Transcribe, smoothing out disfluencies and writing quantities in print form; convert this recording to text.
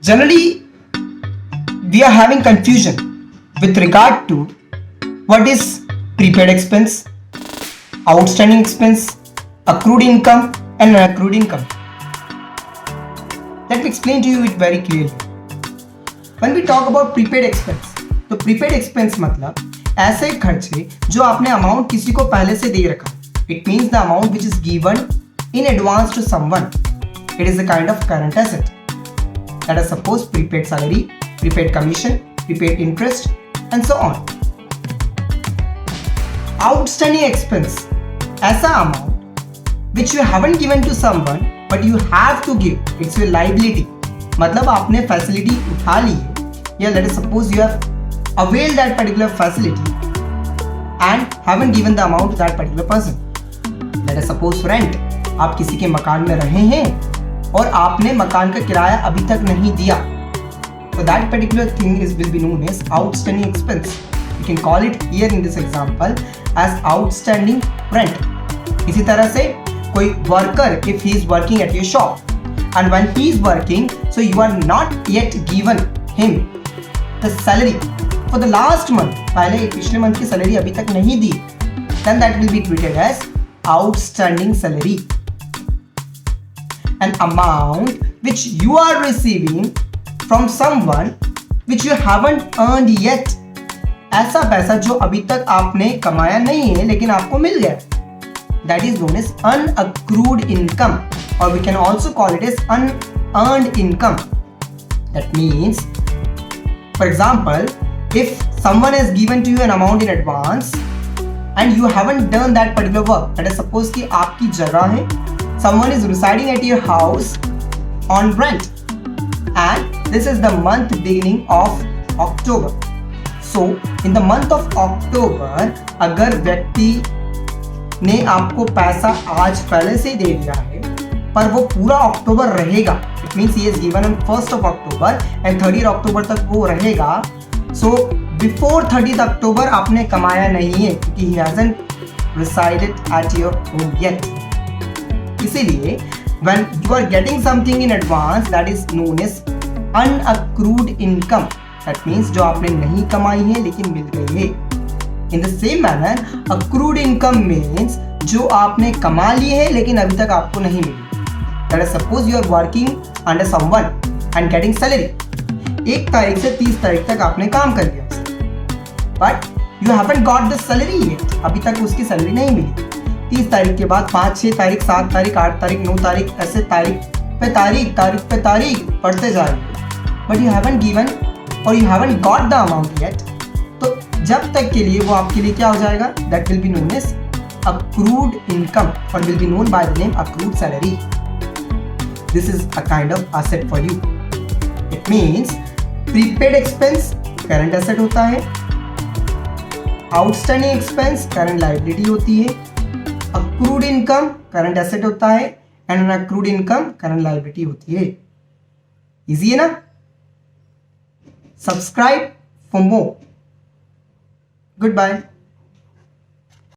Generally, we are having confusion with regard to what is prepaid expense, outstanding expense, accrued income, and unaccrued income. Let me explain to you it very clearly. When we talk about prepaid expense, तो prepaid expense मतलब ऐसे खर्चे जो आपने amount किसी को पहले से दे रखा. It means the amount which is given in advance to someone. It is a kind of current asset. Let us suppose prepaid salary, prepaid commission, prepaid interest, and so on. Outstanding expense, ऐसा amount which you haven't given to someone but you have to give. It's your liability. मतलब आपने facility उठा ली है, या let us suppose you have availed that particular facility and haven't given the amount to that particular person. Let us suppose rent. आप किसी के मकान में रहे हैं और आपने मकान का किराया अभी तक नहीं दिया. So that particular thing will be known as outstanding expense. You can call it here in this example as outstanding rent. इसी तरह से कोई worker, if he is working at your shop and when he is working, so you are not yet given him the salary for the last month. पहले पिछले month की salary अभी तक नहीं दी, then that will be treated as outstanding salary. An amount which you are receiving from someone which you haven't earned yet. ऐसा पैसा जो अभी तक आपने कमाया नहीं है लेकिन आपको मिल गया. That is known as unaccrued income, or we can also call it as unearned income. That means, for example, if someone has given to you an amount in advance and you haven't done that particular work, let us suppose कि आपकी जगह है, someone is residing at your house on rent and this is the month beginning of October. So in the month of October अगर व्यक्ति ने आपको पैसा आज पहले से दे दिया है पर वो पूरा अक्टूबर रहेगा, it means he is given on 1st of October and 30th October तक वो रहेगा. सो बिफोर 30th October आपने कमाया नहीं है क्योंकि he hasn't resided at your home yet. इसीलिए when you are getting something in advance, that is known as unaccrued income. That means जो आपने नहीं कमाई है लेकिन मिल गई है. In the same manner, accrued income means जो आपने कमा ली है लेकिन अभी तक आपको नहीं मिली. Let us suppose you are working under someone and getting salary. 1 तारीख से 30 तारीख तक आपने काम कर लिया, but you haven't got the salary yet. अभी तक उसकी सैलरी नहीं मिली. 30 तारीख के बाद 5, 6 तारीख, 7 तारीख, 8 तारीख, 9 तारीख, ऐसे तारीख पे तारीख पढ़ते जा रही है, but you haven't given or you haven't got the amount yet. तो जब तक के लिए वो आपके लिए क्या हो जाएगा? That will be known as accrued income or will be known by the name accrued salary. This is a kind of asset for you. It means prepaid expense current asset होता है, outstanding expense current liability होती है, accrued income current asset होता है and unaccrued income current liability होती है. Easy है ना? Subscribe for more. Goodbye.